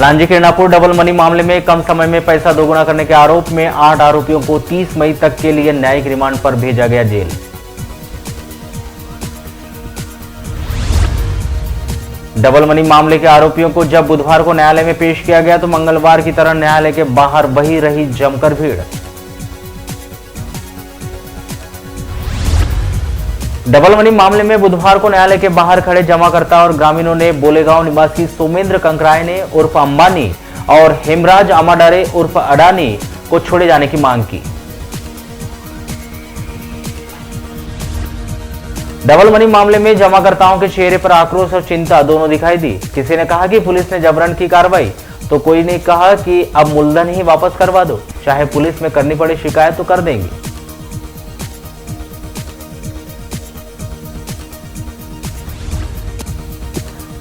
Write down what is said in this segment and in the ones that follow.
Lanji किरणापुर double money मामले में कम समय में पैसा दोगुना करने के आरोप में 8 आरोपियों को 30 मई तक के लिए न्यायिक रिमांड पर भेजा गया जेल। डबल मनी मामले के आरोपियों को जब बुधवार को न्यायालय में पेश किया गया तो मंगलवार की तरह न्यायालय के बाहर वही रही जमकर भीड़। डबल मनी मामले में बुधवार को न्यायालय के बाहर खड़े जमाकर्ता और ग्रामीणों ने बोलेगांव निवासी सोमेंद्र कंकराय ने उर्फ अंबानी और हेमराज अमाडारे उर्फ अडानी को छोड़े जाने की मांग की। डबल मनी मामले में जमाकर्ताओं के चेहरे पर आक्रोश और चिंता दोनों दिखाई दी। किसी ने कहा कि पुलिस ने जबरन की कार्रवाई, तो कोई ने कहा कि अब मूलधन ही वापस करवा दो, चाहे पुलिस में करनी पड़े शिकायत तो कर देंगे।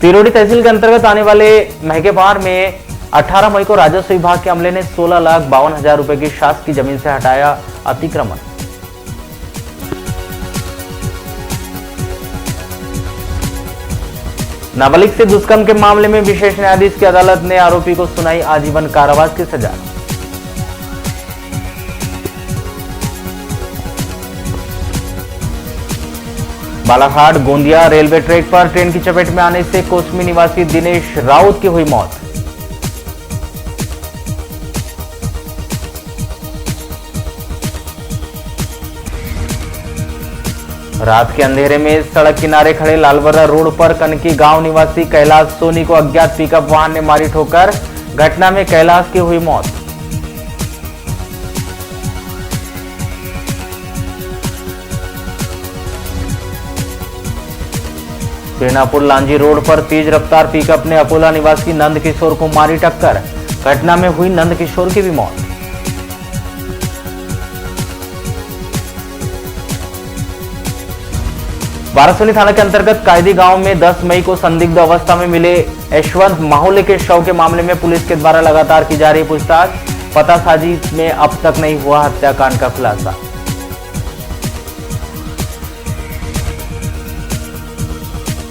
तिरोड़ी तहसील के अंतर्गत आने वाले महकेपार में 18 मई को राजस्व विभाग के अमले ने 16,52,000 रुपए की शासकीय जमीन से हटाया अतिक्रमण। नाबालिग से दुष्कर्म के मामले में विशेष न्यायाधीश की अदालत ने आरोपी को सुनाई आजीवन कारावास की सजा। बालाघाट गोंदिया रेलवे ट्रैक पर ट्रेन की चपेट में आने से कोसमी निवासी दिनेश राउत की हुई मौत। रात के अंधेरे में सड़क किनारे खड़े लालबर्रा रोड पर कनकी गांव निवासी कैलाश सोनी को अज्ञात पिकअप वाहन ने मारी ठोकर। घटना में कैलाश की हुई मौत। किरणापुर लांजी रोड पर तेज रफ्तार पिकअप ने अकोला निवासी नंद किशोर को मारी टक्कर। घटना में हुई नंद किशोर की भी मौत। वारासोनी थाना के अंतर्गत कायदी गांव में 10 मई को संदिग्ध अवस्था में मिले यशवंत माहौले के शव के मामले में पुलिस के द्वारा लगातार की जा रही पूछताछ। पतासाजी में अब तक नहीं हुआ हत्याकांड का खुलासा।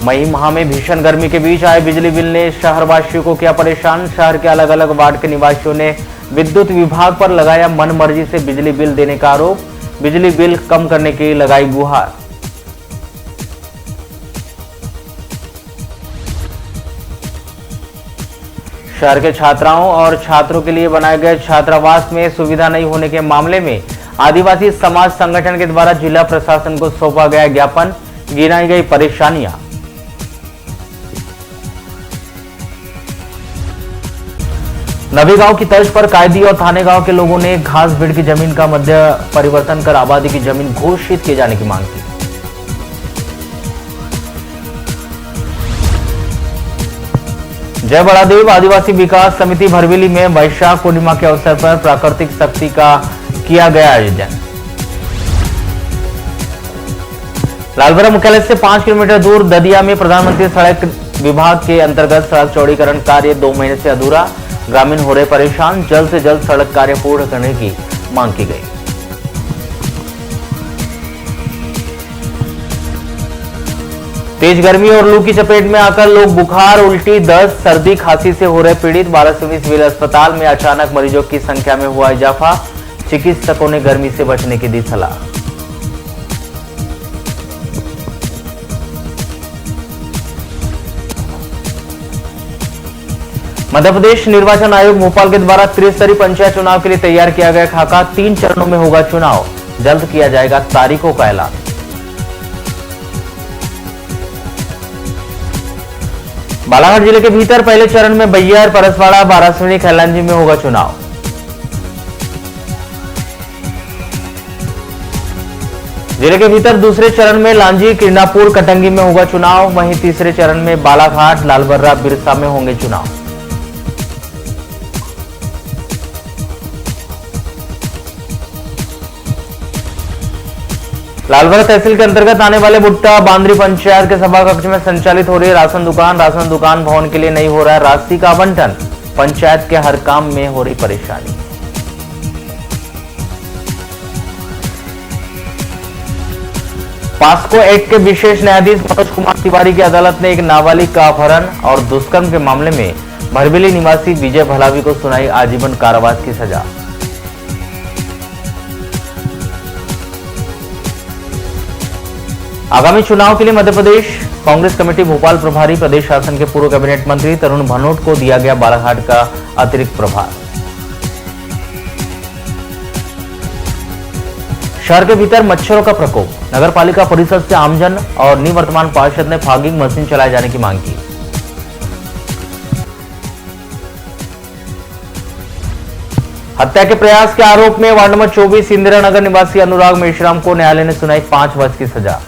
मई माह में भीषण गर्मी के बीच आए बिजली बिल ने शहरवासियों को किया परेशान। शहर के अलग अलग वार्ड के निवासियों ने विद्युत विभाग पर लगाया मनमर्जी से बिजली बिल देने का आरोप। बिजली बिल कम करने की लगाई गुहार। शहर के छात्राओं और छात्रों के लिए बनाए गए छात्रावास में सुविधा नहीं होने के मामले में आदिवासी समाज संगठन के द्वारा जिला प्रशासन को सौंपा गया ज्ञापन। गिनाई गई परेशानियां। नवीगांव की तर्ज पर कायदी और थाने गांव के लोगों ने घास भीड़ की जमीन का मध्य परिवर्तन कर आबादी की जमीन घोषित किए जाने की मांग की। जय बड़ादेव आदिवासी विकास समिति भरवेली में वैशाख पूर्णिमा के अवसर पर प्राकृतिक शक्ति का किया गया आयोजन। लालबर्रा मुख्यालय से 5 किलोमीटर दूर ददिया में प्रधानमंत्री सड़क विभाग के अंतर्गत सड़क चौड़ीकरण कार्य 2 महीने से अधूरा। ग्रामीण हो रहे परेशान, जल्द से जल्द सड़क कार्य पूर्ण करने की मांग की गई। तेज गर्मी और लू की चपेट में आकर लोग बुखार, उल्टी, दस्त, सर्दी, खांसी से हो रहे पीड़ित। वाराणसी सिविल अस्पताल में अचानक मरीजों की संख्या में हुआ इजाफा। चिकित्सकों ने गर्मी से बचने की दी सलाह। मध्य प्रदेश निर्वाचन आयोग भोपाल के द्वारा त्रिस्तरीय पंचायत चुनाव के लिए तैयार किया गया खाका। 3 चरणों में होगा चुनाव, जल्द किया जाएगा तारीखों का ऐलान। बालाघाट जिले के भीतर पहले चरण में बैयर, परसवाड़ा, बारासिवनी, खैलांजी में होगा चुनाव। जिले के भीतर दूसरे चरण में लांजी, किरणापुर, कटंगी में होगा चुनाव। वहीं तीसरे चरण में बालाघाट, लालबर्रा, बिरसा में होंगे चुनाव। लालबर्रा तहसील के अंतर्गत आने वाले बुट्टा बांद्री पंचायत के सभा कक्ष में संचालित हो रही राशन दुकान भवन के लिए नहीं हो रहा है राशि का आवंटन। पंचायत के हर काम में हो रही परेशानी। पास्को एक्ट के विशेष न्यायाधीश मनोज कुमार तिवारी की अदालत ने एक नाबालिग का अपहरण और दुष्कर्म के मामले में भरबिली निवासी विजय भलावी को सुनाई आजीवन कारावास की सजा। आगामी चुनाव के लिए मध्य प्रदेश कांग्रेस कमेटी भोपाल प्रभारी प्रदेश शासन के पूर्व कैबिनेट मंत्री तरुण भनोट को दिया गया बालाघाट का अतिरिक्त प्रभार। शहर के भीतर मच्छरों का प्रकोप, नगर पालिका परिषद से आमजन और निवर्तमान पार्षद ने फॉगिंग मशीन चलाए जाने की मांग की। हत्या के प्रयास के आरोप में वार्ड नंबर 24 इंदिरा नगर निवासी अनुराग मेश्राम को न्यायालय ने सुनाई 5 वर्ष की सजा।